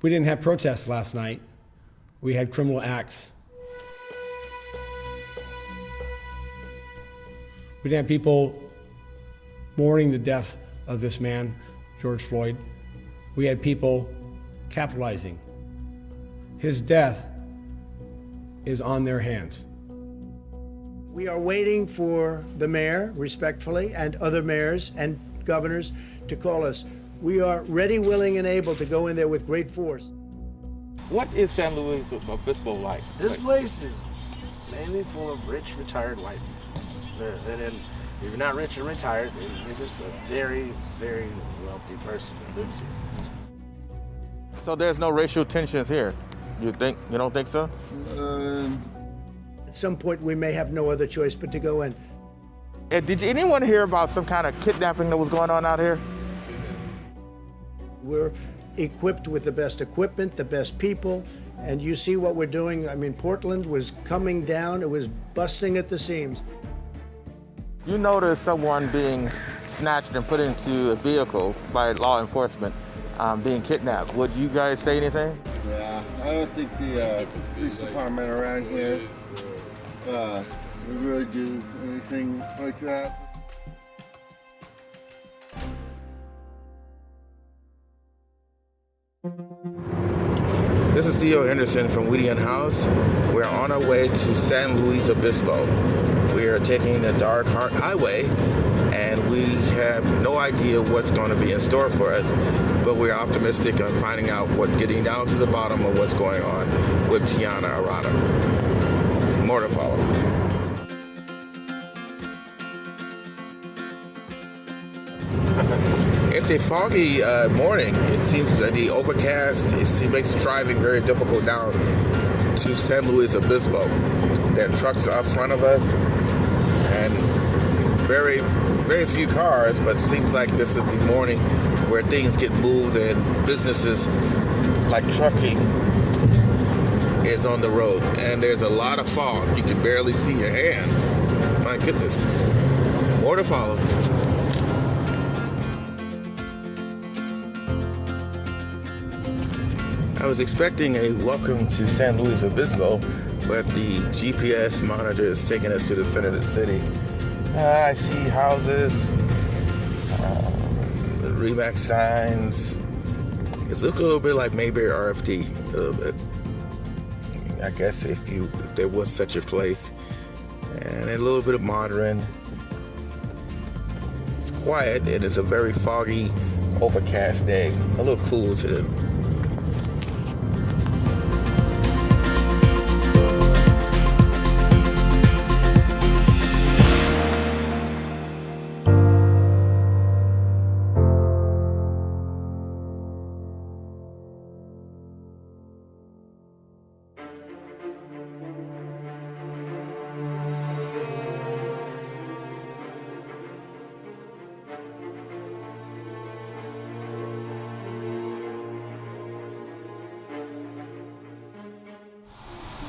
We didn't have protests last night. We had criminal acts. We didn't have people mourning the death of this man, George Floyd. We had people capitalizing. His death is on their hands. We are waiting for the mayor, respectfully, and other mayors and governors to call us. We are ready, willing, and able to go in there with great force. What is San Luis Obispo like? This place is mainly full of rich, retired white people. And then if you're not rich and retired, then you're just a very, very wealthy person that lives here. So there's no racial tensions here? You don't think so? At some point, we may have no other choice but to go in. Did anyone hear about some kind of kidnapping that was going on out here? We're equipped with the best equipment, the best people, and you see what we're doing. I mean, Portland was coming down. It was busting at the seams. You noticed someone being snatched and put into a vehicle by law enforcement, being kidnapped. Would you guys say anything? Yeah, I don't think the police department around here would really do anything like that. This is Theo Henderson from Weedian House. We're on our way to San Luis Obispo. We are taking the dark highway, and we have no idea what's going to be in store for us, but we're optimistic on finding out getting down to the bottom of what's going on with Tianna Arata. More to follow. It's a foggy morning. It seems that the overcast it makes driving very difficult down to San Luis Obispo. There are trucks up front of us and very, very few cars, but it seems like this is the morning where things get moved and businesses like trucking is on the road. And there's a lot of fog. You can barely see your hand. My goodness. More to follow. I was expecting a welcome to San Luis Obispo, but the GPS monitor is taking us to the center of the city. I see houses, the Remax signs. It looks a little bit like Mayberry RFD, a little bit. I guess if there was such a place. And a little bit of modern. It's quiet, and it's a very foggy, overcast day. A little cool to the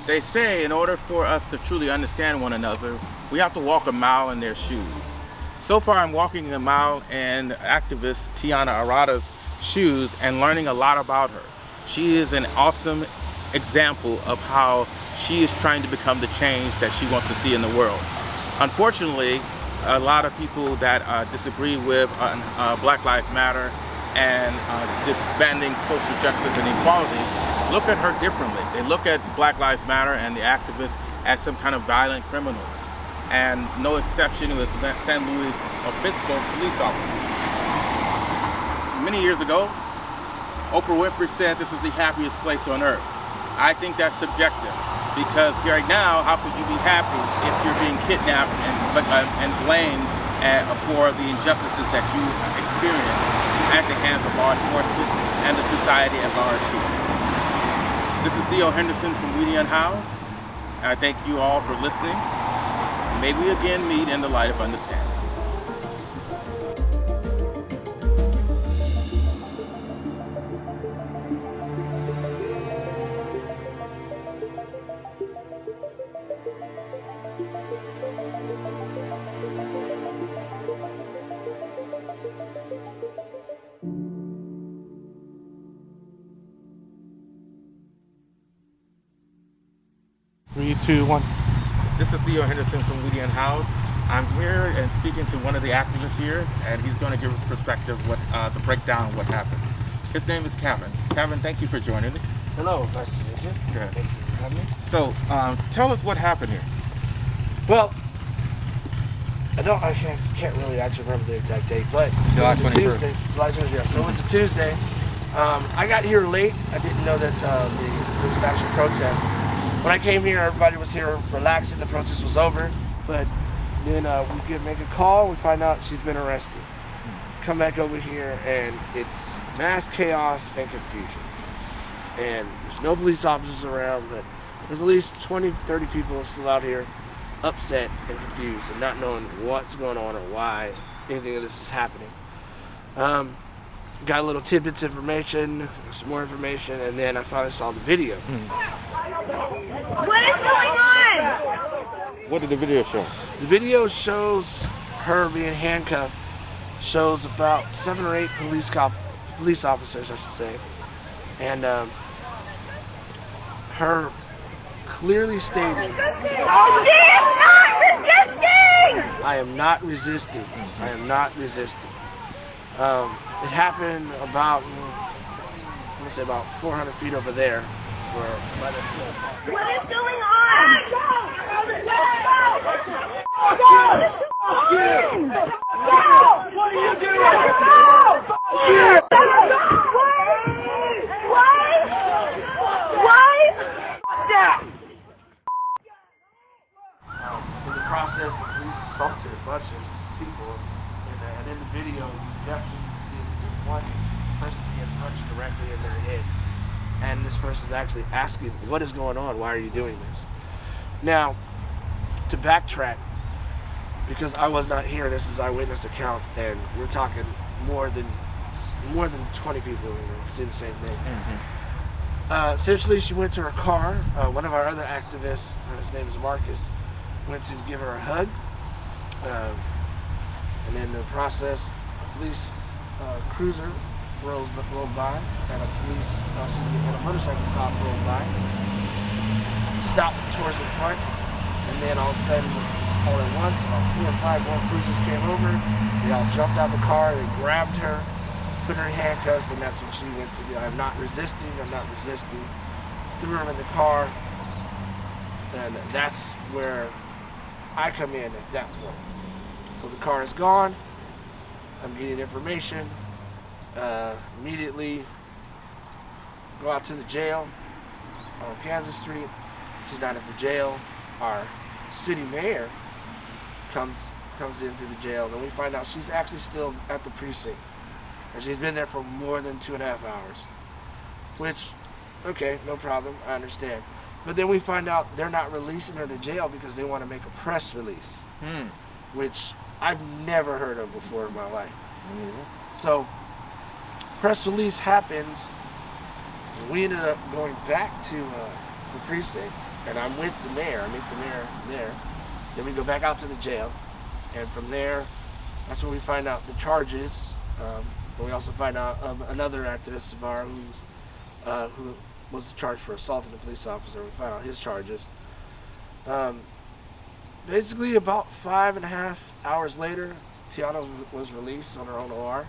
They say in order for us to truly understand one another, we have to walk a mile in their shoes. So far, I'm walking a mile in activist Tianna Arata's shoes and learning a lot about her. She is an awesome example of how she is trying to become the change that she wants to see in the world. Unfortunately, a lot of people that disagree with Black Lives Matter and defending social justice and equality look at her differently. They look at Black Lives Matter and the activists as some kind of violent criminals. And no exception was San Luis Obispo police officers. Many years ago, Oprah Winfrey said this is the happiest place on earth. I think that's subjective, because right now, how could you be happy if you're being kidnapped and blamed for the injustices that you experience at the hands of law enforcement and the society at large here? This is Theo Henderson from Weedian House. I thank you all for listening. May we again meet in the light of understanding. 3, 2, 1. This is Theo Henderson from Weedian House. I'm here and speaking to one of the activists here, and he's going to give us perspective, the breakdown of what happened. His name is Kevin. Kevin, thank you for joining us. Hello, nice to meet you. Yeah. Thank you for having me. So, tell us what happened here. Well, I can't really actually remember the exact date, but July it was a 21st. Tuesday. July 21st, yeah. So it was a Tuesday. I got here late. I didn't know that there was an actual protest. When I came here, everybody was here relaxing. The protest was over. But then we make a call. We find out she's been arrested. Come back over here, and it's mass chaos and confusion. And there's no police officers around, but there's at least 20, 30 people still out here upset and confused and not knowing what's going on or why anything of this is happening. Got a little tidbits information, some more information, and then I finally saw the video. What is going on? What did the video show? The video shows her being handcuffed, shows about 7 or 8 police officers, I should say, and her clearly stating, I am not resisting. I am not resisting. It happened about, I'm gonna say about 400 feet over there. Where by the What is going on? What are you doing? In the process, the police assaulted a bunch of people, and in the video, you definitely can see this one person being punched directly in their head, and this person's actually asking, "What is going on? Why are you doing this?" Now, to backtrack, because I was not here, this is eyewitness accounts, and we're talking more than 20 people who see the same thing. Essentially, she went to her car. One of our other activists, his name is Marcus, went to give her a hug, and in the process, a police cruiser rolled by, and a motorcycle cop rolled by, stopped towards the front, and then all of a sudden, all at once, about 4 or 5 more cruisers came over. They all jumped out of the car, they grabbed her, put her in handcuffs, and that's what she went to do. I'm not resisting, I'm not resisting. Threw her in the car, and that's where I come in at that point. So the car is gone, I'm getting information, immediately go out to the jail on Kansas Street. She's not at the jail. Our city mayor comes into the jail, and we find out she's actually still at the precinct. And she's been there for more than 2.5 hours. Which, okay, no problem, I understand. But then we find out they're not releasing her to jail because they want to make a press release. Which I've never heard of before in my life. So, press release happens. We ended up going back to the precinct, and I'm with the mayor. I meet the mayor there. Then we go back out to the jail, and from there, that's when we find out the charges. But we also find out another activist of ours who was charged for assaulting a police officer. We find out his charges. Basically, about 5.5 hours later, Tianna was released on her own OR,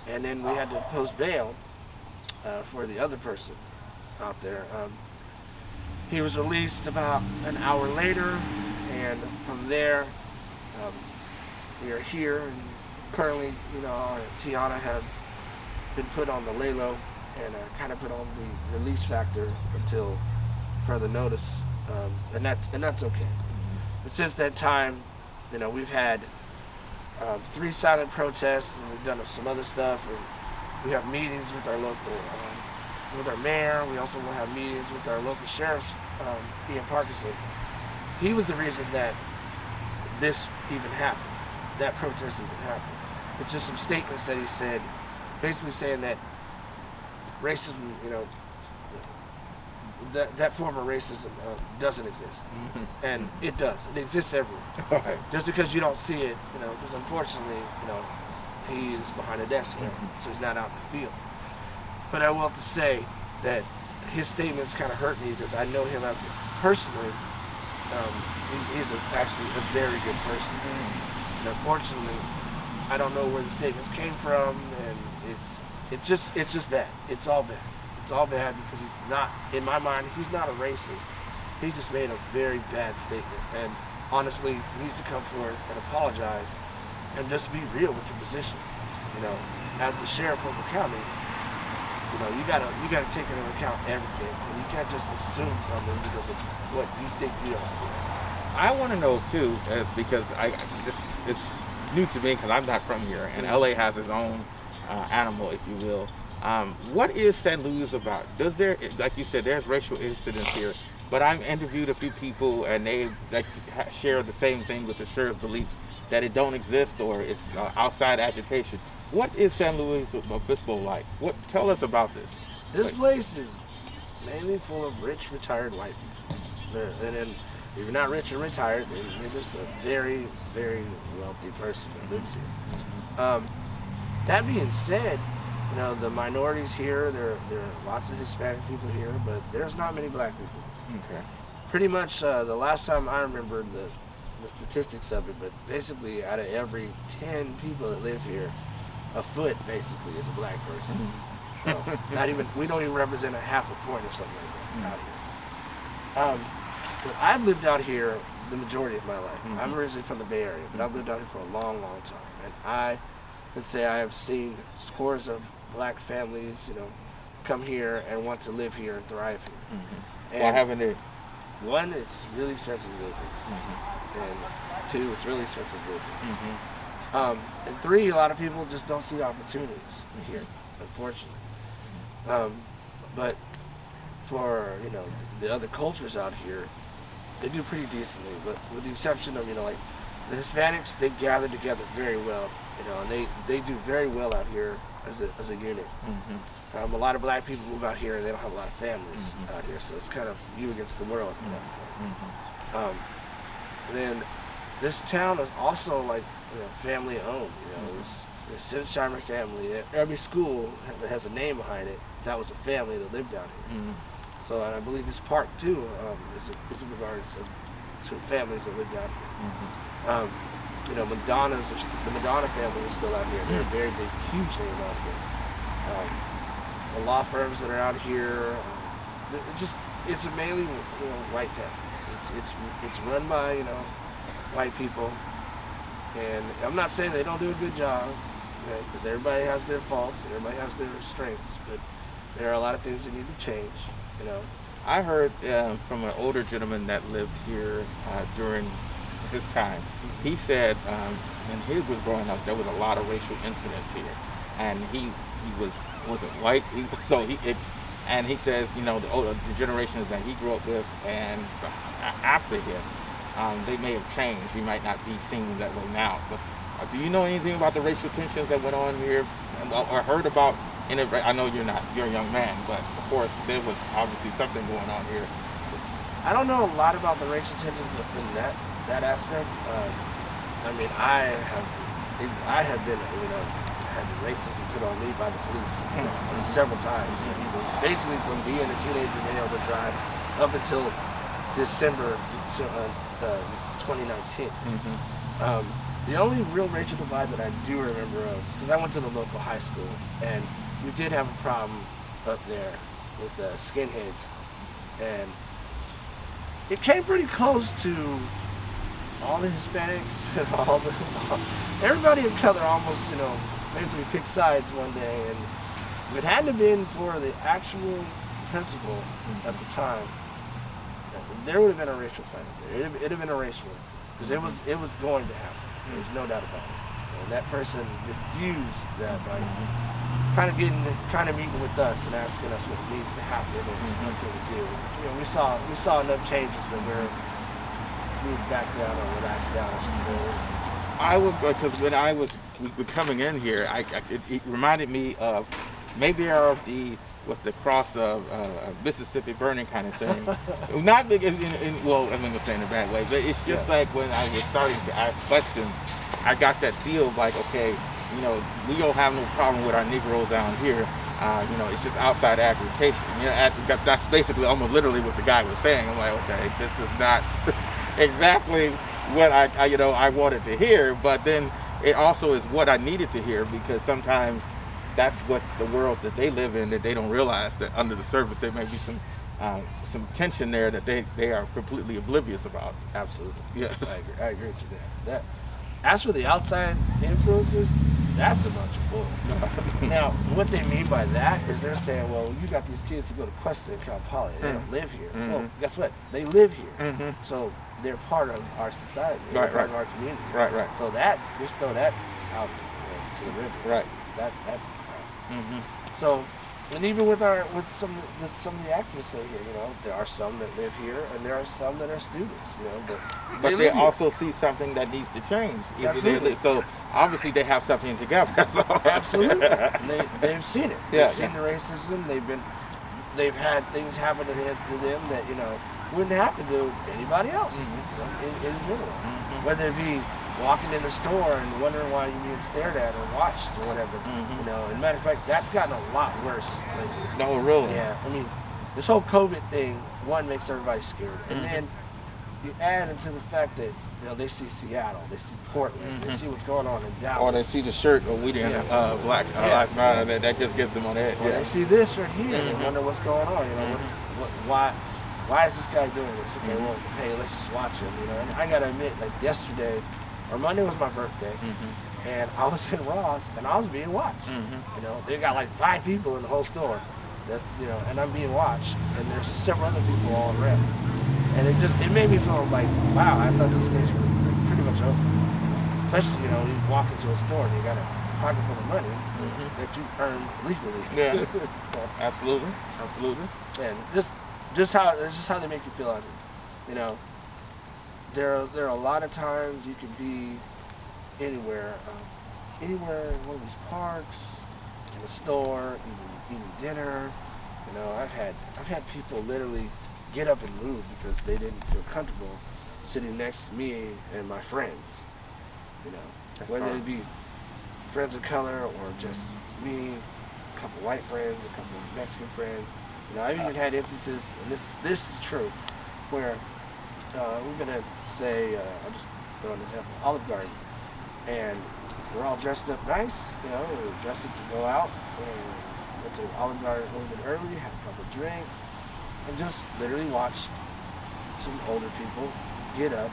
and then we had to post bail for the other person out there. He was released about an hour later, and from there, we are here. And currently, Tianna has been put on the lay low and kind of put on the release factor until further notice, and that's okay. But since that time, we've had 3 silent protests, and we've done some other stuff. We have meetings with our local, with our mayor. We also will have meetings with our local sheriff, Ian Parkinson. He was the reason that this even happened, that protest even happened. It's just some statements that he said, basically saying that racism, that form of racism doesn't exist. And it does. It exists everywhere. Just because you don't see it, because unfortunately, he is behind a desk, so he's not out in the field. But I will have to say that his statements kind of hurt me because I know him as personally. He's actually a very good person. And unfortunately, I don't know where the statements came from, and it's just bad. It's all bad. It's all bad because he's not, in my mind, he's not a racist. He just made a very bad statement, and honestly, needs to come forward and apologize, and just be real with your position. You know, as the sheriff of the county, you know, you gotta take into account everything, and you can't just assume something because of what you think you don't see. I want to know too, because this is new to me because I'm not from here, and LA has its own animal, if you will. What is San Luis about? Does there, like you said, there's racial incidents here, but I've interviewed a few people and they share the same thing with the sheriff's belief that it don't exist or it's outside agitation. What is San Luis Obispo like? Tell us about this. This place is mainly full of rich, retired white people. And then if you're not rich and retired, then you're just a very, very wealthy person that lives here. That being said, you know, the minorities here, there are lots of Hispanic people here, but there's not many black people. Okay. Pretty much the last time I remember the statistics of it, but basically out of every 10 people that live here, a foot basically is a black person. So we don't even represent a half a point or something like that out here. But I've lived out here the majority of my life. I'm originally from the Bay Area, but I've lived out here for a long, long time. And I could say I have seen scores of black families, you know, come here and want to live here and thrive here. And Why haven't they? one, it's really expensive to live here. And two, it's really expensive to live here. And three, a lot of people just don't see opportunities here, unfortunately. But for, you know, the other cultures out here, they do pretty decently, but with the exception of, you know, like the Hispanics, they gather together very well, you know, and they do very well out here as a unit. A lot of black people move out here and they don't have a lot of families out here, so it's kind of you against the world at that point. Then this town is also like, you know, family owned. You know, it's the Sinsheimer family. Every school that has a name behind it, that was a family that lived out here. So and I believe this park too is in regards to families that lived out here. You know, the Madonna family is still out here. They're a very big, huge name out here. The law firms that are out here, it's a mainly, you know, white town. It's run by, you know, white people, and I'm not saying they don't do a good job, because everybody has their faults and everybody has their strengths, but there are a lot of things that need to change, you know. I heard from an older gentleman that lived here during his time. He said when he was growing up, there was a lot of racial incidents here, and he wasn't white, and he says, you know, the generations that he grew up with and after him, they may have changed. He might not be seen that way now. But do you know anything about the racial tensions that went on here, or heard about? I know you're a young man, but of course there was obviously something going on here. I don't know a lot about the racial tensions in that aspect. I mean, I have been, you know, had racism put on me by the police, you know, several times. You know, basically from being a teenager, being able to drive up until December 2019. The only real racial divide that I do remember of, because I went to the local high school, and we did have a problem up there with the skinheads, and it came pretty close to all the Hispanics and everybody of color almost, you know, basically picked sides one day, and if it hadn't have been for the actual principal at the time, there would have been a racial fight up there. It'd have been a race war, because it was going to happen. There's no doubt about it. And that person diffused that by kind of meeting with us and asking us what needs to happen and what can we do. You know, we saw enough changes that we're moved back down or relaxed down, I should say. I was, because when we were coming in here, it reminded me of maybe of the cross of Mississippi burning kind of thing. Not big well, I'm gonna say in a bad way, but it's just like when I was starting to ask questions, I got that feel of like, okay, you know, we don't have no problem with our Negroes down here, It's just outside aggregation. That's basically almost literally what the guy was saying. I'm like, okay, this is not exactly what I wanted to hear, but then it also is what I needed to hear, because sometimes that's what the world that they live in, that they don't realize that under the surface there may be some tension there that they are completely oblivious about. Absolutely. Yes. I agree with you there. As for the outside influences, that's a bunch of bull. Now, what they mean by that is they're saying, well, you got these kids to go to Cuesta and Cal Poly. They don't live here. Well, guess what? They live here. So they're part of our society. They're part of our community. Right. So that, just throw that out to the river. Right. So, and even with some of the activists say here, there are some that live here, and there are some that are students, but they also see something that needs to change. Absolutely. So obviously they have something together. So. Absolutely. And they've seen it. They've seen the racism. They've had things happen to them that wouldn't happen to anybody else in general. Whether it be walking in the store and wondering why you're being stared at or watched or whatever. And matter of fact, that's gotten a lot worse lately. No, really? Yeah. I mean, this whole COVID thing, one, makes everybody scared. And then you add into the fact that, they see Seattle, they see Portland, they see what's going on in Dallas. Or they see the shirt, we didn't Black Lives Matter, that just gets them on edge. Or they see this right here and wonder what's going on. Why is this guy doing this? Okay, well, hey, let's just watch him. And I gotta admit, like yesterday, or Monday was my birthday, and I was in Ross, and I was being watched. They got like 5 people in the whole store, and I'm being watched, and there's several other people all around. And it made me feel like, wow, I thought these days were pretty much over. Especially, you walk into a store and you got a pocket full of money that you earned legally. Yeah, So, absolutely. And just how they make you feel out here. There are a lot of times you can be anywhere in one of these parks, in a store, eating dinner. I've had people literally get up and move because they didn't feel comfortable sitting next to me and my friends. Whether it be friends of color or just me, a couple white friends, a couple Mexican friends. I've even had instances, and this is true, where we're gonna say, I'll just throw an example, Olive Garden, and we're all dressed up nice, we're dressed up to go out, and went to Olive Garden a little bit early, had a couple of drinks, and just literally watched some older people get up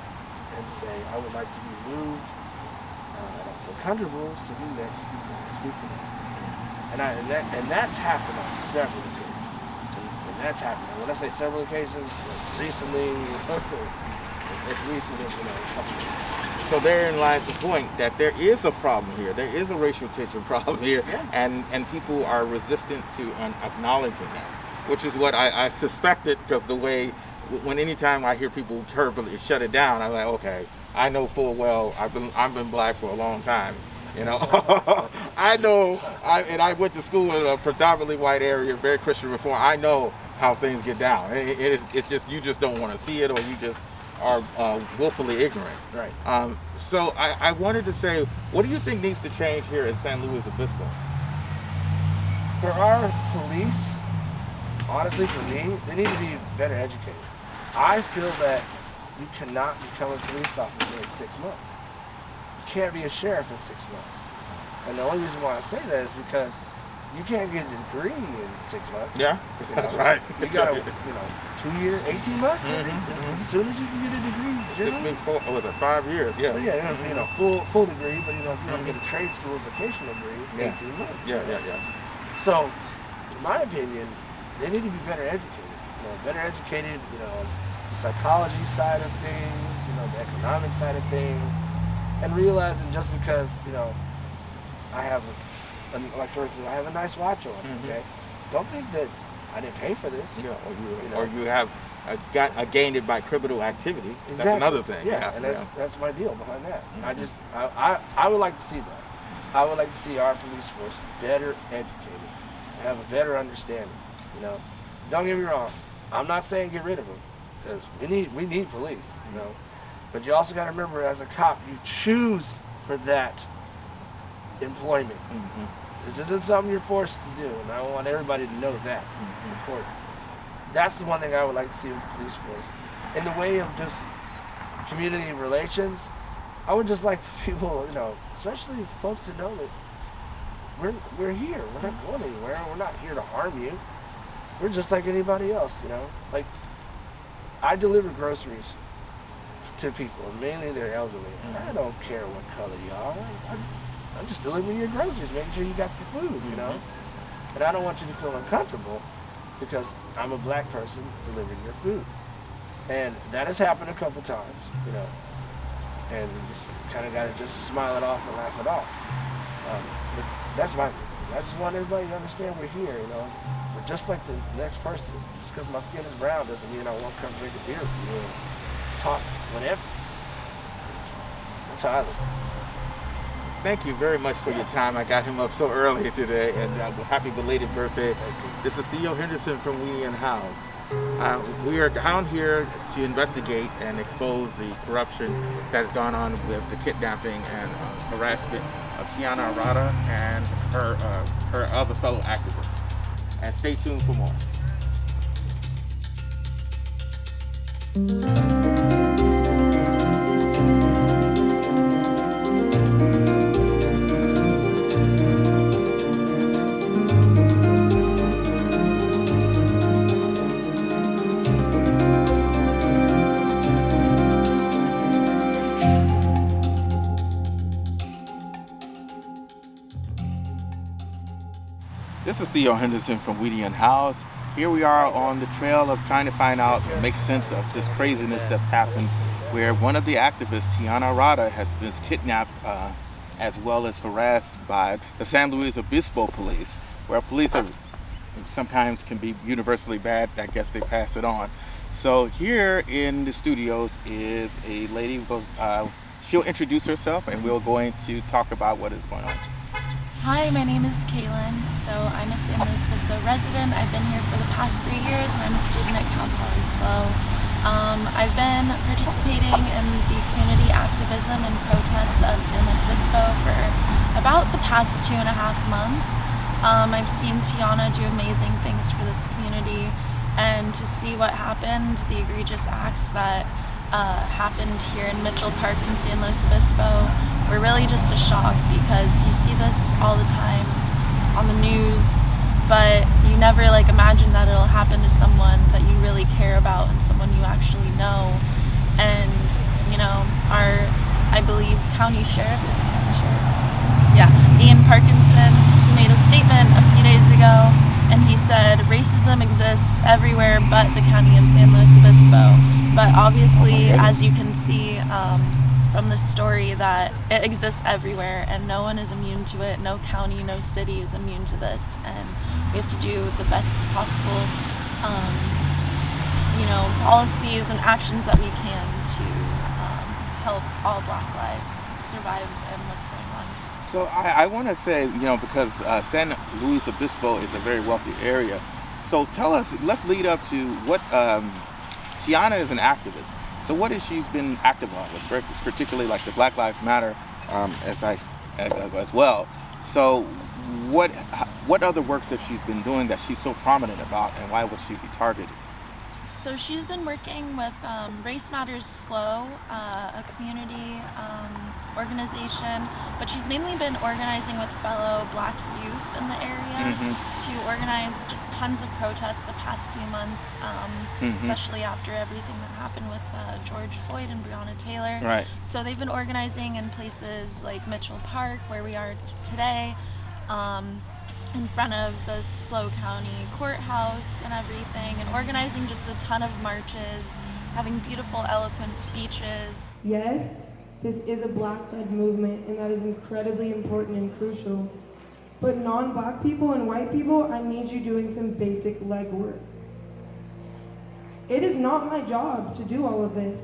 and say, I would like to be moved. I don't feel comfortable sitting next to the speaker. And that's happened on several occasions. And that's happened. And when I say several occasions, like recently, it's recent as a couple of years. So therein lies the point that there is a problem here. There is a racial tension problem here, and people are resistant to acknowledging that, which is what I suspected, because the way, anytime I hear people verbally shut it down, I'm like, okay, I know full well I've been black for a long time. I know, and I went to school in a predominantly white area, very Christian reform. I know how things get down. It's just, you just don't want to see it, or you just are willfully ignorant. Right. So I wanted to say, what do you think needs to change here at San Luis Obispo? For our police, honestly, for me, they need to be better educated. I feel that you cannot become a police officer in 6 months. You can't be a sheriff in 6 months. And the only reason why I say that is because you can't get a degree in 6 months. Yeah, right. You got a 2 year, 18 months. As soon as you can get a degree, It took me 5 years. Yeah. Well, yeah, full degree. But if you want to get a trade school vocational degree, it's 18 months. Yeah. So, in my opinion, they need to be better educated. Better educated. The psychology side of things. The economic side of things, and realizing just because I have like for instance, I have a nice watch on. Okay, don't think that I didn't pay for this. Yeah, or you have gained it by criminal activity. Exactly. That's another thing. Yeah, and that's my deal behind that. I would like to see that. I would like to see our police force better educated, have a better understanding. Don't get me wrong. I'm not saying get rid of them, because we need police. But you also got to remember, as a cop, you choose for that employment. This isn't something you're forced to do, and I want everybody to know that. It's important. That's the one thing I would like to see with the police force. In the way of just community relations, I would just like the people, especially folks to know that we're here. We're not going anywhere. We're not here to harm you. We're just like anybody else, Like, I deliver groceries to people, and mainly they're elderly. I don't care what color you are. I'm just delivering your groceries, making sure you got your food, And I don't want you to feel uncomfortable because I'm a black person delivering your food. And that has happened a couple times, And you just kind of got to just smile it off and laugh it off. But that's my view. I just want everybody to understand we're here, We're just like the next person. Just because my skin is brown doesn't mean I won't come drink a beer with you and talk whenever. That's how I look. Thank you very much for your time. I got him up so early today, and happy belated birthday. This is Theo Henderson from Weedy and House. We are down here to investigate and expose the corruption that has gone on with the kidnapping and harassment of Tianna Arata and her other fellow activists. And stay tuned for more. This is Theo Henderson from Weedy and House. Here we are on the trail of trying to find out and make sense of this craziness that's happened, where one of the activists, Tianna Arata, has been kidnapped as well as harassed by the San Luis Obisbo Police, where police are sometimes can be universally bad. I guess they pass it on. So here in the studios is a lady. She'll introduce herself, and we're going to talk about what is going on. Hi, my name is Kaylin. So I'm a San Luis Obispo resident. I've been here for the past 3 years, and I'm a student at Cal Poly. So I've been participating in the community activism and protests of San Luis Obispo for about the past 2.5 months. I've seen Tianna do amazing things for this community, and to see what happened, the egregious acts that happened here in Mitchell Park in San Luis Obispo were really just a shock, because you see this all the time on the news, but you never imagine that it'll happen to someone that you really care about and someone you actually know. And I believe county sheriff, is it county sheriff? Yeah, Ian Parkinson, he made a statement a few days ago, and he said racism exists everywhere but the county of San Luis Obispo. But obviously, as you can see from the story, that it exists everywhere, and no one is immune to it. No county, no city is immune to this, and we have to do the best possible, policies and actions that we can to help all Black lives survive in what's going on. So I want to say, because San Luis Obispo is a very wealthy area. So tell us, let's lead up to what Tianna is an activist. So what has she been active on, with particularly the Black Lives Matter as well. So what other works have she been doing that she's so prominent about, and why would she be targeted? So she's been working with Race Matters Slow, a community organization, but she's mainly been organizing with fellow Black youth in the area to organize just tons of protests the past few months, especially after everything that happened with George Floyd and Breonna Taylor. Right. So they've been organizing in places like Mitchell Park, where we are today, in front of the SLO County courthouse and everything, and organizing just a ton of marches, having beautiful, eloquent speeches. Yes, this is a Black-led movement, and that is incredibly important and crucial. But non-Black people and white people, I need you doing some basic legwork. It is not my job to do all of this.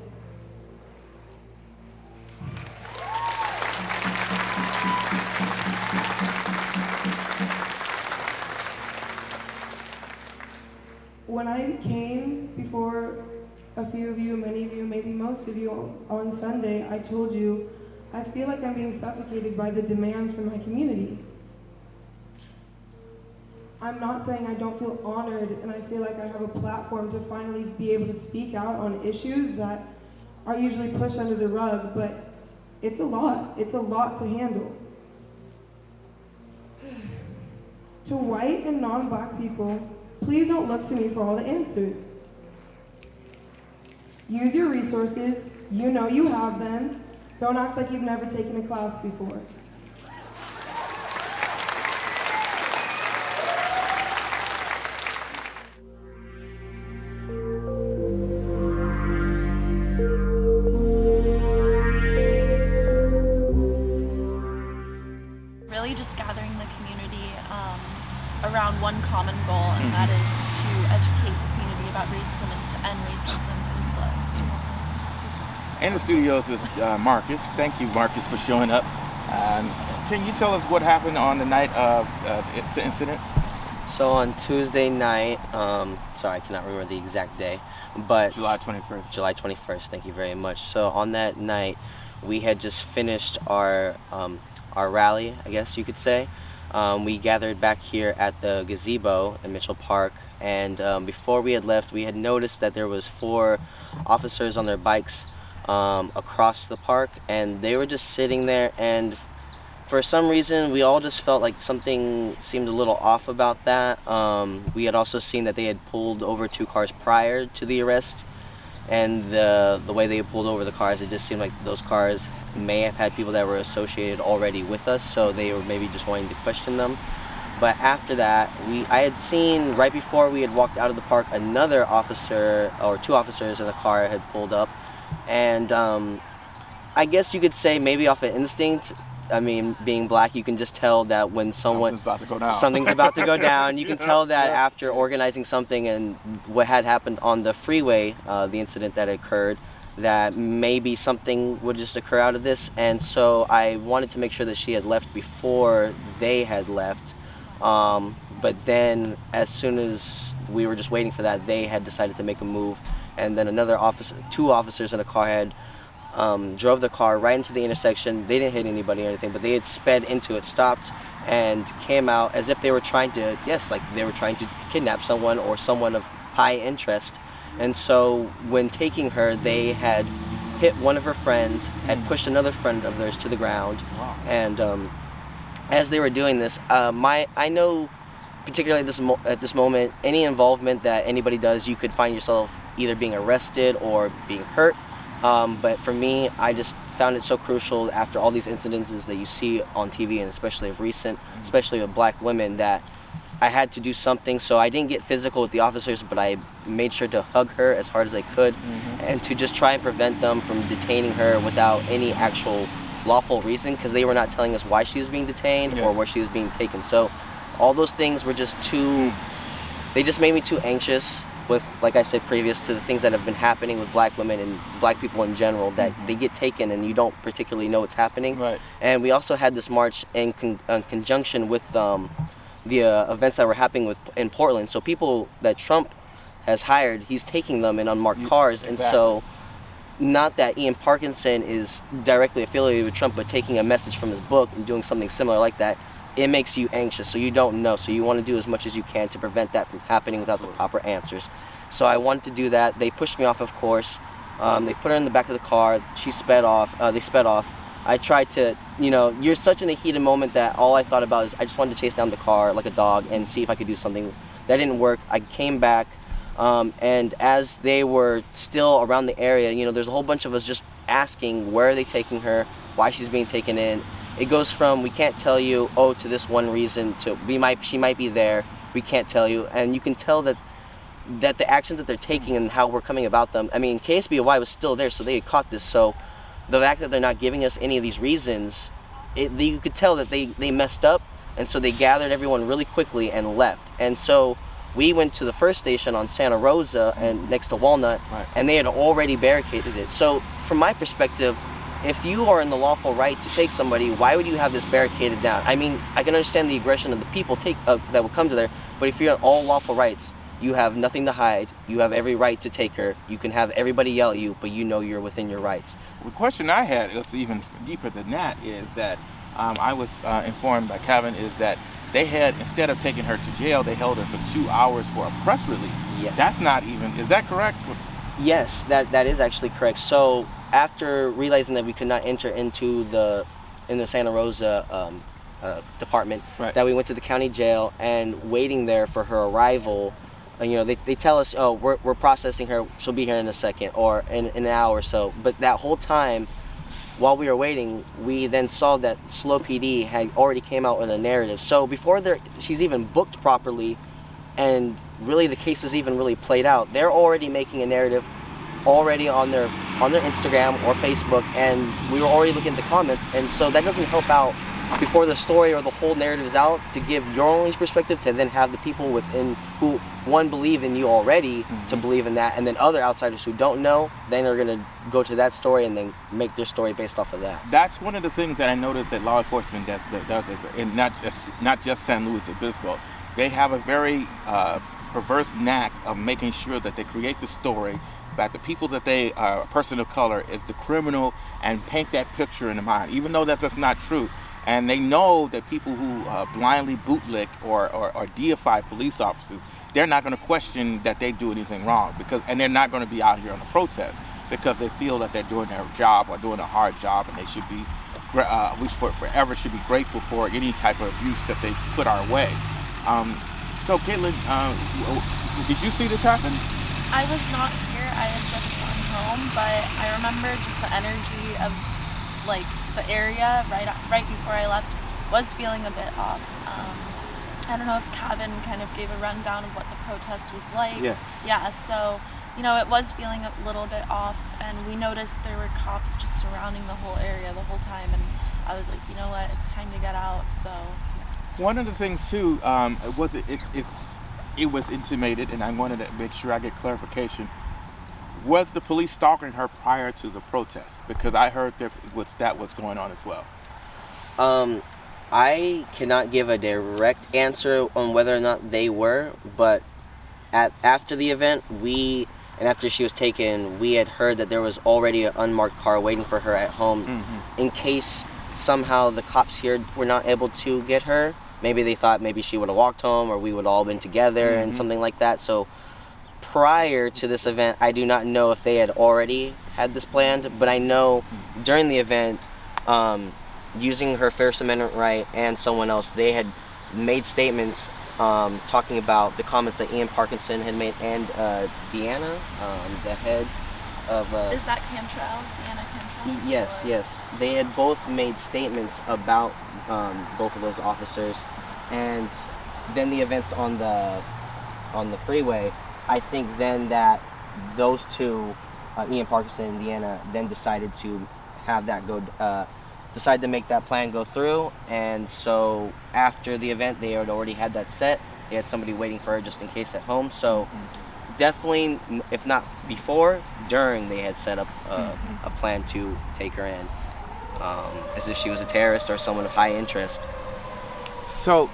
When I came before a few of you, many of you, maybe most of you on Sunday, I told you, I feel like I'm being suffocated by the demands from my community. I'm not saying I don't feel honored and I feel like I have a platform to finally be able to speak out on issues that are usually pushed under the rug, but it's a lot. It's a lot to handle. To white and non-black people, please don't look to me for all the answers. Use your resources. You know you have them. Don't act like you've never taken a class before. Really just gathering the community around one common goal, and that is to educate the community about racism and to end racism and In the studios is Marcus. Thank you, Marcus, for showing up. Can you tell us what happened on the night of the incident? So on Tuesday night, sorry, I cannot remember the exact day, but July 21st. July 21st, thank you very much. So on that night, we had just finished our rally, I guess you could say. We gathered back here at the gazebo in Mitchell Park, and before we had left, we had noticed that there was 4 officers on their bikes across the park, and they were just sitting there, and for some reason we all just felt like something seemed a little off about that. We had also seen that they had pulled over 2 cars prior to the arrest, and the way they pulled over the cars, it just seemed like those cars may have had people that were associated already with us, so they were maybe just wanting to question them. But after that, I had seen right before we had walked out of the park, another officer or 2 officers in a car had pulled up, and I guess you could say maybe off of instinct. I mean, being black, you can just tell that when something's about to go down. Something's about to go down. You can tell that after organizing something and what had happened on the freeway, the incident that occurred, that maybe something would just occur out of this. And so I wanted to make sure that she had left before they had left. But then as soon as we were just waiting for that, they had decided to make a move. And then another officer, 2 officers in a car had drove the car right into the intersection. They didn't hit anybody or anything, but they had sped into it, stopped, and came out as if they were trying to, like they were trying to kidnap someone or someone of high interest. And so when taking her, they had hit one of her friends, had pushed another friend of theirs to the ground. Wow. And as they were doing this, I know particularly at this moment, any involvement that anybody does, you could find yourself either being arrested or being hurt. But for me, I just found it so crucial after all these incidences that you see on TV, and especially of recent, especially with black women, that I had to do something. So I didn't get physical with the officers, but I made sure to hug her as hard as I could, and to just try and prevent them from detaining her without any actual lawful reason, because they were not telling us why she was being detained or where she was being taken. So all those things were just they just made me too anxious with, like I said previous, to the things that have been happening with black women and black people in general, that they get taken and you don't particularly know what's happening. Right. And we also had this march in conjunction with the events that were happening in Portland. So people that Trump has hired, he's taking them in unmarked cars. And so, not that Ian Parkinson is directly affiliated with Trump, but taking a message from his book and doing something similar like that, it makes you anxious, so you don't know. So you want to do as much as you can to prevent that from happening without the proper answers. So I wanted to do that. They pushed me off, of course. They put her in the back of the car. She sped off. They sped off. I tried to, you're such in a heated moment that all I thought about is I just wanted to chase down the car like a dog and see if I could do something. That didn't work. I came back, and as they were still around the area, there's a whole bunch of us just asking, where are they taking her, why she's being taken in. It goes from, we can't tell you, to this one reason, to she might be there, we can't tell you. And you can tell that the actions that they're taking and how we're coming about them, I mean, KSBY was still there, so they had caught this. So the fact that they're not giving us any of these reasons, you could tell that they messed up, and so they gathered everyone really quickly and left. And so we went to the first station on Santa Rosa and next to Walnut, and they had already barricaded it. So from my perspective, if you are in the lawful right to take somebody, why would you have this barricaded down? I mean, I can understand the aggression of the people that will come to there, but if you're on all lawful rights, you have nothing to hide. You have every right to take her. You can have everybody yell at you, but you're within your rights. The question I had is even deeper than that, is that I was informed by Kevin, is that they had, instead of taking her to jail, they held her for 2 hours for a press release. Yes. That's not even, is that correct? Yes, that is actually correct. So after realizing that we could not enter into the Santa Rosa department, Right. that we went to the county jail, and waiting there for her arrival. They tell us, oh, we're processing her, she'll be here in a second or in an hour or so. But that whole time, while we were waiting, we then saw that SLO PD had already came out with a narrative. So before she's even booked properly, and really the case is even really played out, they're already making a narrative already on their Instagram or Facebook, and we were already looking at the comments. And so that doesn't help out before the story or the whole narrative is out, to give your own perspective, to then have the people within who one believe in you already to believe in that, and then other outsiders who don't know, then are going to go to that story and then make their story based off of that. That's one of the things that I noticed that law enforcement does and not just San Luis Obispo. They have a very perverse knack of making sure that they create the story that the people that they are a person of color is the criminal, and paint that picture in the mind, even though that's not true. And they know that people who blindly bootlick or deify police officers, they're not going to question that they do anything wrong, and they're not going to be out here on a protest because they feel that they're doing their job or doing a hard job, and they should be, we forever should be grateful for any type of abuse that they put our way. So Caitlin, did you see this happen? I was not here. I had just gone home, but I remember just the energy of like the area right before I left was feeling a bit off. I don't know if Kevin kind of gave a rundown of what the protest was like. Yes. Yeah, so it was feeling a little bit off, and we noticed there were cops just surrounding the whole area the whole time, and I was like, you know what, it's time to get out. So one of the things too was it was intimated, and I wanted to make sure I get clarification. Was the police stalking her prior to the protest? Because I heard that was going on as well. I cannot give a direct answer on whether or not they were, but after the event, and after she was taken, we had heard that there was already an unmarked car waiting for her at home, in case somehow the cops here were not able to get her. Maybe they thought maybe she would have walked home, or we would all been together and something like that. So prior to this event, I do not know if they had already had this planned, but I know during the event, using her First Amendment right and someone else, they had made statements talking about the comments that Ian Parkinson had made, and Tianna, the head of... is that Cantrell? Tianna Cantrell? Yes. They had both made statements about both of those officers, and then the events on the freeway. I think then that those two, Ian Parkinson and Tianna, then decided to have that decided to make that plan go through. And so after the event, they had already had that set. They had somebody waiting for her just in case at home. So definitely, if not before, during, they had set up a plan to take her in, as if she was a terrorist or someone of high interest. So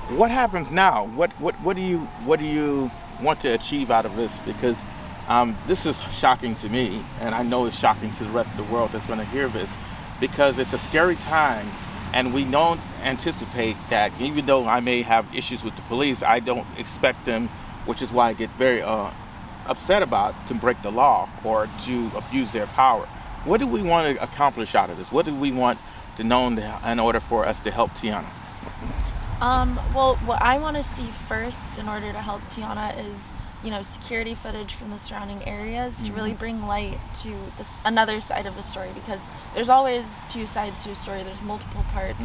what happens now? What do you want to achieve out of this? Because this is shocking to me, and I know it's shocking to the rest of the world that's going to hear this, because it's a scary time, and we don't anticipate that. Even though I may have issues with the police, I don't expect them, which is why I get very upset about, to break the law or to abuse their power. What do we want to accomplish out of this? What do we want to know in order for us to help Tianna? Well, what I want to see first in order to help Tianna is, security footage from the surrounding areas to really bring light to another side of the story, because there's always two sides to a story. There's multiple parts.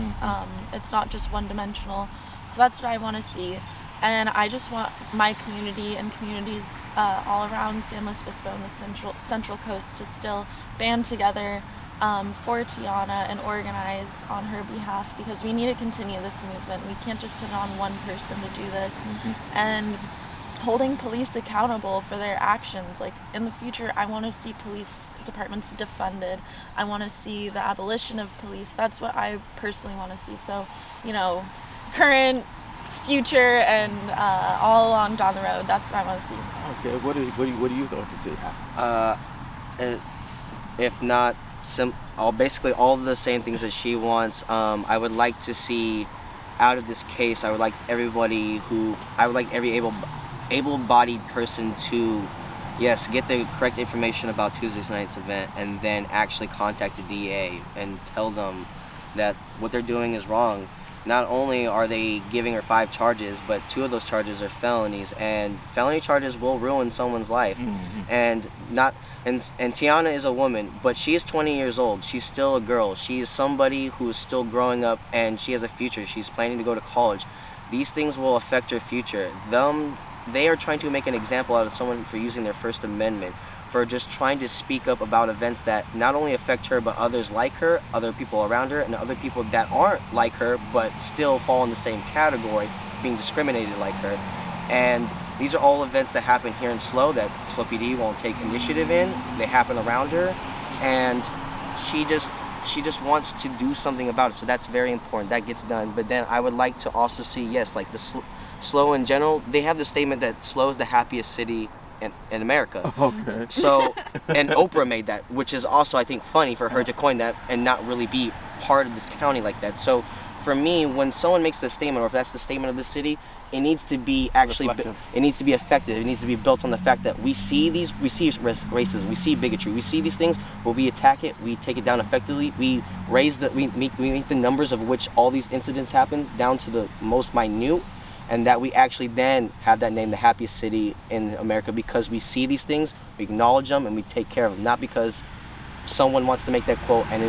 It's not just one-dimensional. So that's what I want to see. And I just want my community and communities all around San Luis Obispo and the Central Coast to still band together for Tianna and organize on her behalf, because we need to continue this movement. We can't just put it on one person to do this. And holding police accountable for their actions. Like, in the future, I want to see police departments defunded. I want to see the abolition of police. That's what I personally want to see. So, current, future, and all along down the road, that's what I want to see. Okay, what do you want to see happen? If not basically all the same things that she wants. I would like to see out of this case. I would like every able-bodied person to, yes, get the correct information about Tuesday night's event, and then actually contact the DA and tell them that what they're doing is wrong. Not only are they giving her 5 charges, but 2 of those charges are felonies, and felony charges will ruin someone's life. And Tianna is a woman, but she is 20 years old. She's still a girl. She is somebody who is still growing up, and she has a future. She's planning to go to college. These things will affect her future. They are trying to make an example out of someone for using their First Amendment, for just trying to speak up about events that not only affect her, but others like her, other people around her, and other people that aren't like her, but still fall in the same category, being discriminated like her. And these are all events that happen here in SLO that SLO PD won't take initiative in. They happen around her, and she just wants to do something about it. So that's very important. That gets done. But then I would like to also see, yes, like the SLO in general, they have the statement that SLO is the happiest city in America. Okay. So, and Oprah made that, which is also, I think, funny for her to coin that and not really be part of this county like that. So for me, when someone makes this statement, or if that's the statement of the city, it needs to be it needs to be effective. It needs to be built on the fact that we see racism, we see bigotry, we see these things, but we attack it, we take it down effectively, we make the numbers of which all these incidents happen down to the most minute, and that we actually then have that name, the happiest city in America, because we see these things, we acknowledge them, and we take care of them. Not because someone wants to make that quote and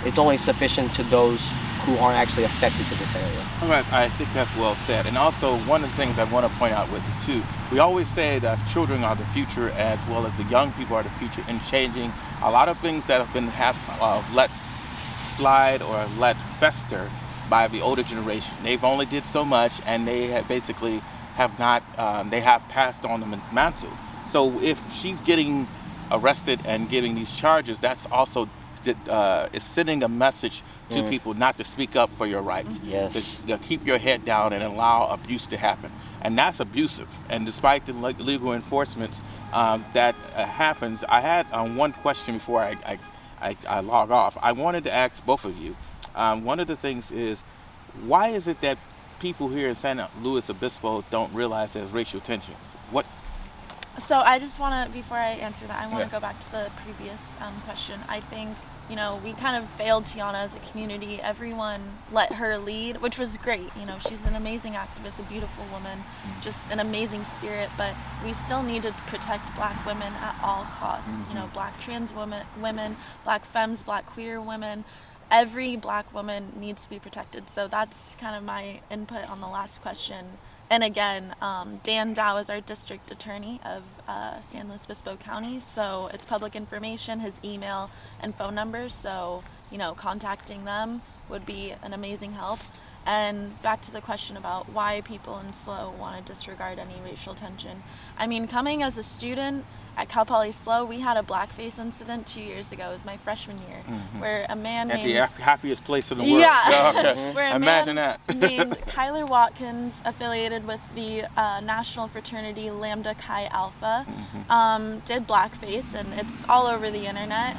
it's only sufficient to those who aren't actually affected to this area. All right, I think that's well said. And also, one of the things I want to point out with it too, we always say that children are the future, as well as the young people are the future, in changing a lot of things that have been let slide or let fester by the older generation. They've only did so much, and they have basically have not, they have passed on the mantle. So if she's getting arrested and getting these charges, that's also is sending a message to people not to speak up for your rights. Yes. To keep your head down and allow abuse to happen. And that's abusive. And despite the legal enforcement that happens, I had one question before I log off. I wanted to ask both of you. One of the things is, why is it that people here in San Luis Obispo don't realize there's racial tensions? What? So I just want to, before I answer that, I want to go back to the previous question. I think, we kind of failed Tianna as a community. Everyone let her lead, which was great. She's an amazing activist, a beautiful woman, just an amazing spirit, but we still need to protect Black women at all costs. Black trans women, Black femmes, Black queer women. Every Black woman needs to be protected. So that's kind of my input on the last question. And again, Dan Dow is our district attorney of San Luis Obispo County, so it's public information, his email and phone number, so contacting them would be an amazing help. And back to the question about why people in SLO want to disregard any racial tension. I mean, coming as a student at Cal Poly SLO, we had a blackface incident 2 years ago. It was my freshman year, where a man At named... the happiest place in the world. Yeah. Okay. Where a Imagine man that. named Kyler Watkins, affiliated with the national fraternity Lambda Chi Alpha, did blackface, and it's all over the internet.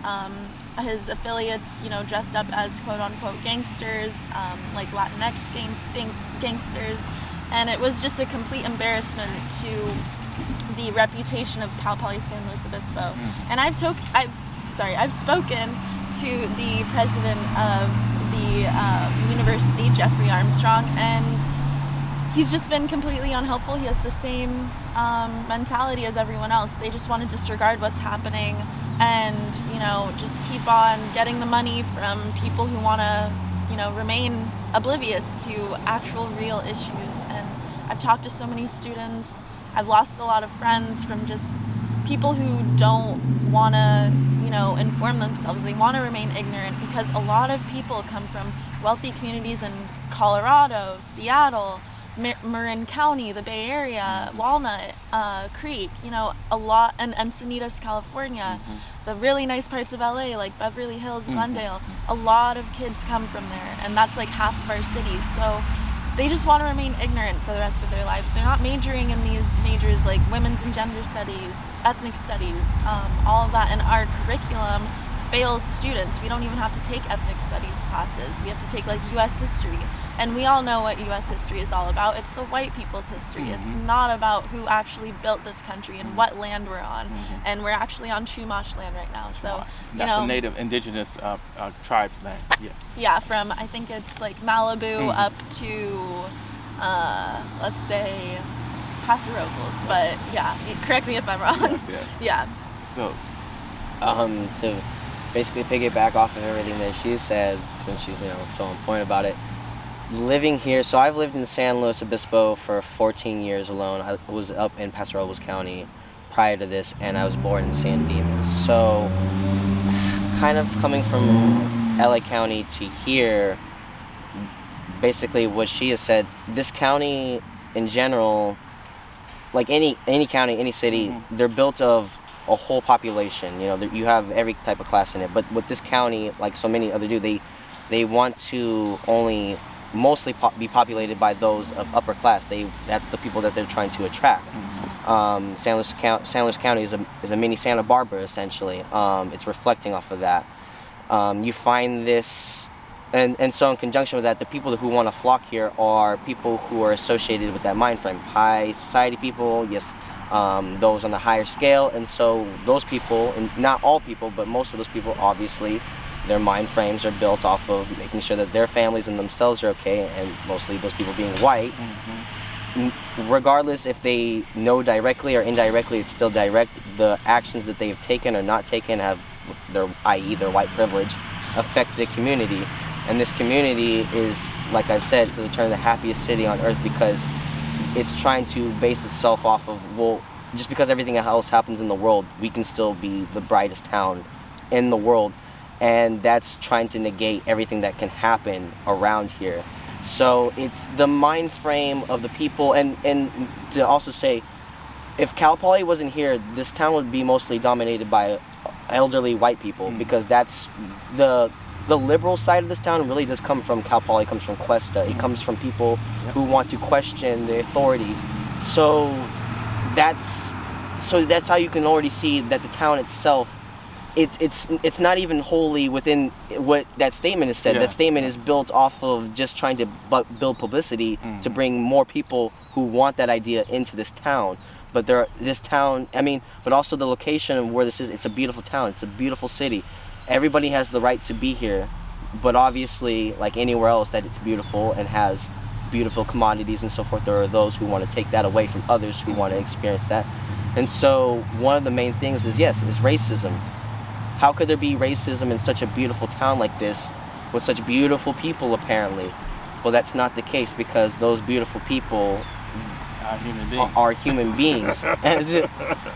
His affiliates, dressed up as quote-unquote gangsters, like Latinx gangsters, and it was just a complete embarrassment to the reputation of Cal Poly San Luis Obispo. And I've spoken to the president of the university, Jeffrey Armstrong, and he's just been completely unhelpful. He has the same mentality as everyone else. They just want to disregard what's happening and, just keep on getting the money from people who want to, remain oblivious to actual real issues. And I've talked to so many students. I've lost a lot of friends from just people who don't want to, inform themselves. They want to remain ignorant because a lot of people come from wealthy communities in Colorado, Seattle, Marin County, the Bay Area, Walnut Creek, a lot, and Encinitas, California, the really nice parts of LA like Beverly Hills, Glendale. A lot of kids come from there, and that's like half of our city. So they just want to remain ignorant for the rest of their lives. They're not majoring in these majors like women's and gender studies, ethnic studies, all of that in our curriculum fails students. We don't even have to take ethnic studies classes. We have to take like U.S. history. And we all know what U.S. history is all about. It's the white people's history. It's not about who actually built this country and what land we're on. And we're actually on Chumash land right now. So, that's a native indigenous tribes land. Yes. Yeah, from I think it's like Malibu up to, let's say, Paso Robles. But yeah, correct me if I'm wrong. Yes. Yeah. So, to basically piggyback off of everything that she said, since she's so on point about it. Living here, so I've lived in San Luis Obispo for 14 years alone. I was up in Paso Robles County prior to this, and I was born in San Dimas. So, kind of coming from LA County to here, basically what she has said, this county in general, like any county, any city, they're built of a whole population. You have every type of class in it. But with this county, like so many other do, they want to only mostly be populated by those of upper class. That's the people that they're trying to attract. San Luis County is a mini Santa Barbara essentially. It's reflecting off of that. You find this, and so in conjunction with that, the people who want to flock here are people who are associated with that mind frame. High society people, yes, those on the higher scale, and so those people, and not all people, but most of those people, obviously, their mind frames are built off of making sure that their families and themselves are okay, and mostly those people being white. Regardless if they know directly or indirectly, it's still direct. The actions that they've taken or not taken have, i.e. their white privilege, affect the community. And this community is, like I've said, to the term, the happiest city on earth, because it's trying to base itself off of, well, just because everything else happens in the world, we can still be the brightest town in the world. And that's trying to negate everything that can happen around here. So it's the mind frame of the people, and to also say, if Cal Poly wasn't here, this town would be mostly dominated by elderly white people, because that's the liberal side of this town really does come from Cal Poly, comes from Cuesta. It comes from people who want to question the authority. So that's how you can already see that the town itself, it's not even wholly within what that statement is said. That statement is built off of just trying to build publicity to bring more people who want that idea into this town. But but also the location of where this is, it's a beautiful town, it's a beautiful city. Everybody has the right to be here, but obviously, like anywhere else that it's beautiful and has beautiful commodities and so forth, there are those who want to take that away from others who want to experience that. And so one of the main things is racism. How could there be racism in such a beautiful town like this with such beautiful people apparently? Well, that's not the case, because those beautiful people are human beings.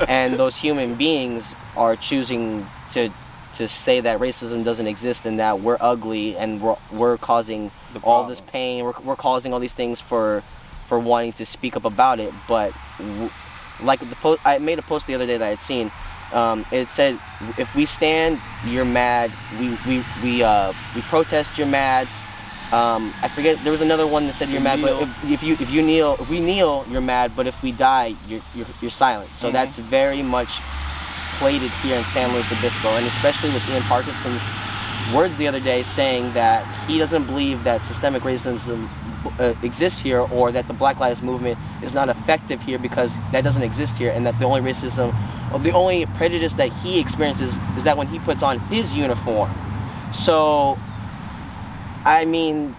And those human beings are choosing to say that racism doesn't exist and that we're ugly and we're causing all this pain. We're causing all these things for wanting to speak up about it. But like I made a post the other day that I had seen. It said, if we stand, you're mad. We protest, you're mad. I forget, there was another one that said you're mad, but if we kneel, you're mad, but if we die, you're silent. So that's very much plated here in San Luis Obispo, and especially with Ian Parkinson's words the other day saying that he doesn't believe that systemic racism exists here, or that the Black Lives Movement is not effective here because that doesn't exist here, and that the only prejudice that he experiences is that when he puts on his uniform. So, I mean,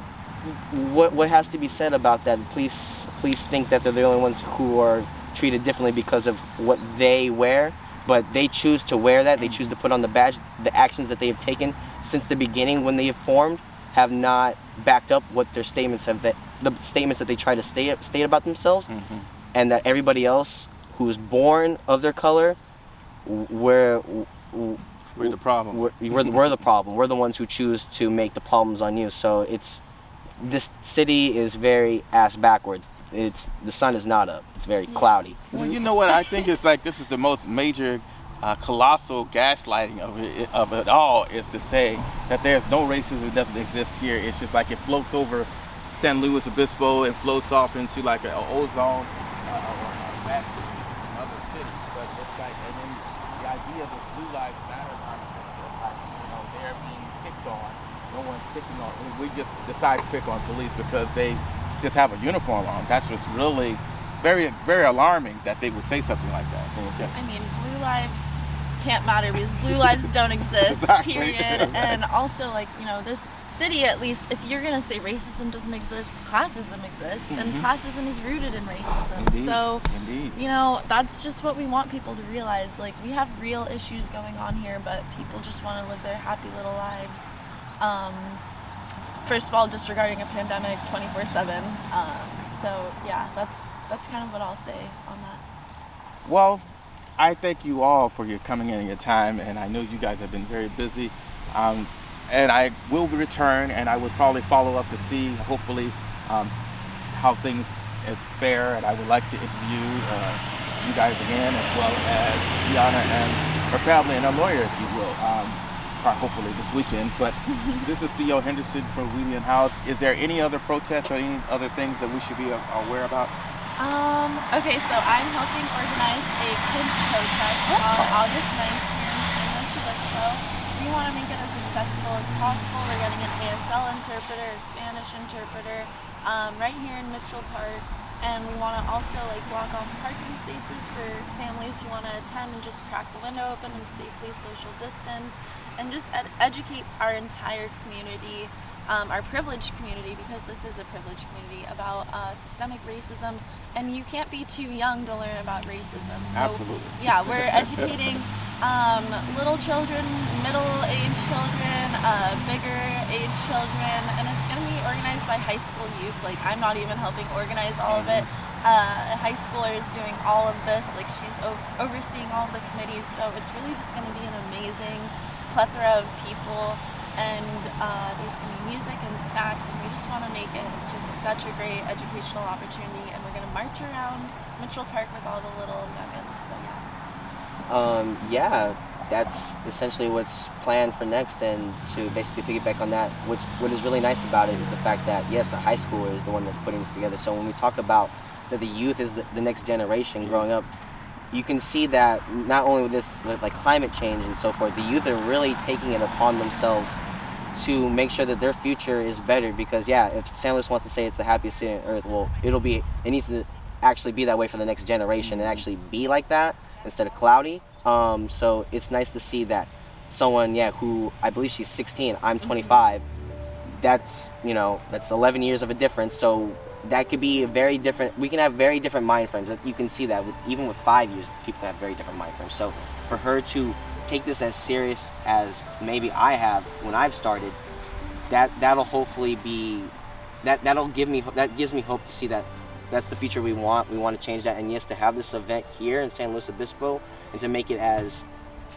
what has to be said about that? Police think that they're the only ones who are treated differently because of what they wear, but they choose to wear that. They choose to put on the badge. The actions that they have taken since the beginning when they have formed have not backed up what their statements have, the statements that they try to state about themselves, and that everybody else who is born of their color, we're the problem. We're the problem. We're the ones who choose to make the problems on you. So this city is very ass backwards. The sun is not up. It's very cloudy. Well, you know what? I think it's like this is the most major, colossal gaslighting of it all, is to say that there's no racism that doesn't exist here. It's just like it floats over San Luis Obispo and floats off into like an ozone or other cities. But it's like, and then the idea of the Blue Lives Matter nonsense like, they're being picked on. No one's picking on. We just decide to pick on police because they just have a uniform on. That's what's really very, very alarming that they would say something like that. I mean, blue lives can't matter because blue lives don't exist, Exactly. period. And also, like, this city, at least, if you're gonna say racism doesn't exist, classism exists, and classism is rooted in racism. Indeed. So, Indeed. that's just what we want people to realize. Like, we have real issues going on here, but people just want to live their happy little lives. First of all, disregarding a pandemic 24/7. So yeah, that's kind of what I'll say on that. Well, I thank you all for your coming in and your time, and I know you guys have been very busy. And I will return, and I would probably follow up to see, hopefully, how things fare. And I would like to interview you guys again, as well as Tianna and her family and her lawyer, if you will, hopefully this weekend. But this is Theo Henderson from Wheaton House. Is there any other protests or any other things that we should be aware about? Okay, so I'm helping organize a kids protest on August 9th here in San Luis Obispo. We want to make it as accessible as possible. We're getting an ASL interpreter, a Spanish interpreter, right here in Mitchell Park. And we want to also block off parking spaces for families who want to attend and just crack the window open and safely social distance, and just educate our entire community, our privileged community, because this is a privileged community, about systemic racism. And you can't be too young to learn about racism. So, Absolutely. yeah, we're educating little children, middle-aged children, bigger-aged children, and it's going to be organized by high school youth. Like, I'm not even helping organize all of it. A high schooler is doing all of this. Like, she's overseeing all of the committees, so it's really just going to be an amazing plethora of people, and there's going to be music and snacks, and we just want to make it just such a great educational opportunity, and we're going to march around Mitchell Park with all the little youngins, so yeah. Yeah, that's essentially what's planned for next, and to basically piggyback on that, what is really nice about it is the fact that, yes, a high schooler is the one that's putting this together. So when we talk about that the youth is the next generation growing up, you can see that not only with this, with climate change and so forth, the youth are really taking it upon themselves to make sure that their future is better. Because yeah, if San Luis wants to say it's the happiest city on earth, well, it needs to actually be that way for the next generation and actually be like that instead of cloudy. So it's nice to see that someone, who I believe she's 16, I'm 25. That's 11 years of a difference. So that could be a very different. We can have very different mind frames. You can see that even with 5 years, people have very different mind frames. So for her to take this as serious as maybe I have when I've started, that'll hopefully be that gives me hope to see that that's the future we want. We want to change that, and yes, to have this event here in San Luis Obispo and to make it as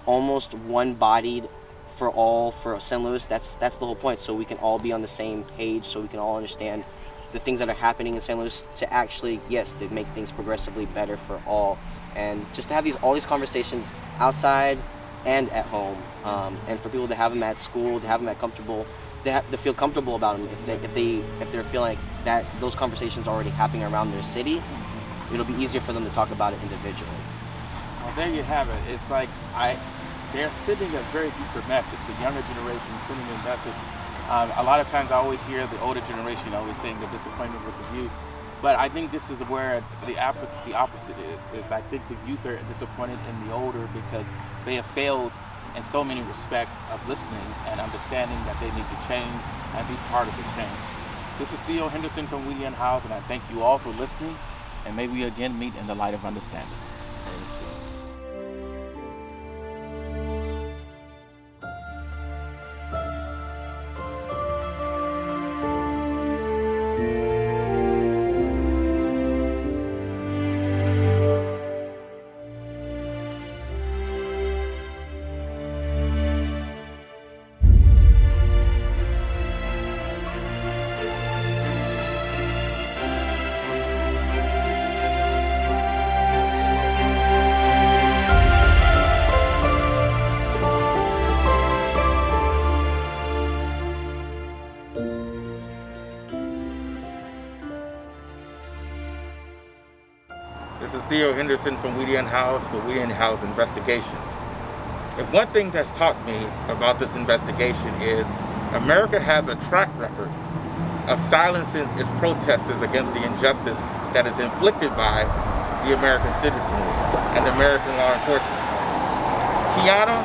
almost one-bodied for San Luis. That's the whole point. So we can all be on the same page. So we can all understand the things that are happening in San Luis, to actually, yes, to make things progressively better for all, and just to have all these conversations outside and at home, and for people to have them at school, to have them to feel comfortable about them. If they're feeling like that those conversations are already happening around their city, it'll be easier for them to talk about it individually. Well, there you have it. It's like they're sending a very deeper message. The younger generation is sending a message. A lot of times I always hear the older generation always saying they're disappointed with the youth. But I think this is where the opposite is. I think the youth are disappointed in the older because they have failed in so many respects of listening and understanding that they need to change and be part of the change. This is Theo Henderson from Wheaton House, and I thank you all for listening, and may we again meet in the light of understanding. Thank you. This is Theo Henderson from Wheaton House for Wheaton House Investigations. If one thing that's taught me about this investigation is America has a track record of silencing its protesters against the injustice that is inflicted by the American citizenry and American law enforcement. Tianna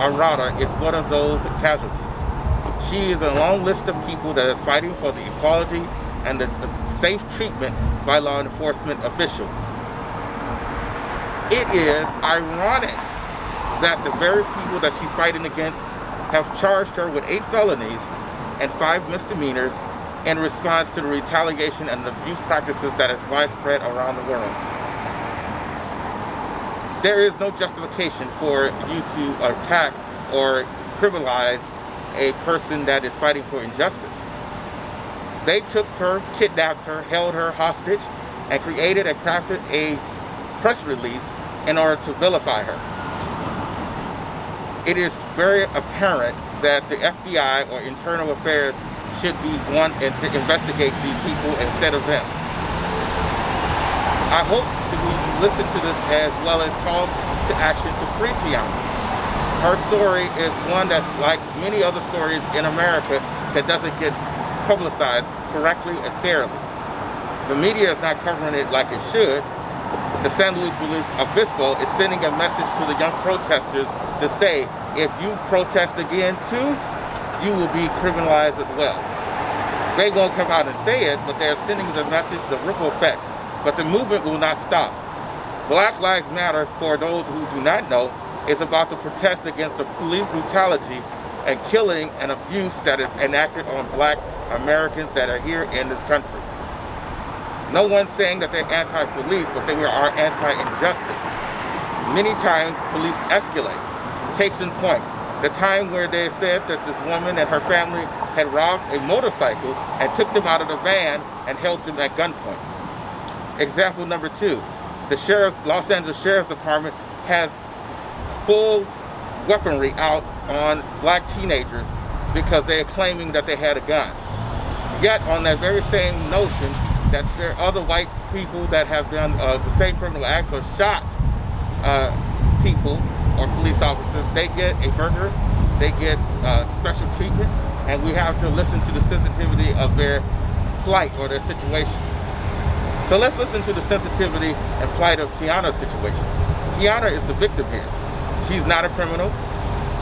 Arata is one of those casualties. She is a long list of people that is fighting for the equality and the safe treatment by law enforcement officials. It is ironic that the very people that she's fighting against have charged her with 8 felonies and 5 misdemeanors in response to the retaliation and abuse practices that is widespread around the world. There is no justification for you to attack or criminalize a person that is fighting for injustice. They took her, kidnapped her, held her hostage, and created and crafted a press release in order to vilify her. It is very apparent that the FBI or Internal Affairs should be one to investigate these people instead of them. I hope that we listen to this as well as call to action to free Tianna. Her story is one that's like many other stories in America that doesn't get publicized correctly and fairly. The media is not covering it like it should. The San Luis Obisbo is sending a message to the young protesters to say, if you protest again too, you will be criminalized as well. They won't come out and say it, but they're sending the message, the ripple effect. But the movement will not stop. Black Lives Matter, for those who do not know, is about to protest against the police brutality and killing and abuse that is enacted on Black Americans that are here in this country. No one's saying that they're anti-police, but they are anti-injustice. Many times police escalate. Case in point, the time where they said that this woman and her family had robbed a motorcycle and took them out of the van and held them at gunpoint. Example number 2, the Los Angeles Sheriff's Department has full weaponry out on Black teenagers because they are claiming that they had a gun. Yet on that very same notion, that there are other white people that have done the same criminal acts or shot people or police officers, they get a burger, they get special treatment, and we have to listen to the sensitivity of their plight or their situation. So let's listen to the sensitivity and plight of Tianna's situation. Tianna is the victim here. She's not a criminal.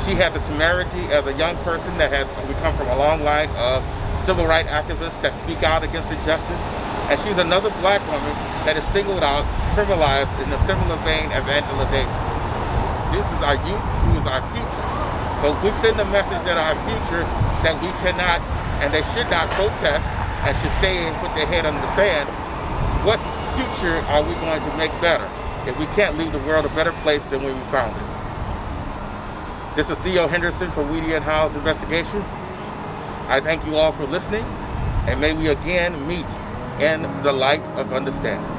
She had the temerity as a young person that we come from a long line of civil rights activists that speak out against injustice. And she's another Black woman that is singled out, criminalized in a similar vein as Angela Davis. This is our youth who is our future. But we send a message that our future that we cannot and they should not protest and should stay and put their head under the sand. What future are we going to make better if we can't leave the world a better place than when we found it? This is Theo Henderson for Weedy and Howell's Investigation. I thank you all for listening, and may we again meet in the light of understanding.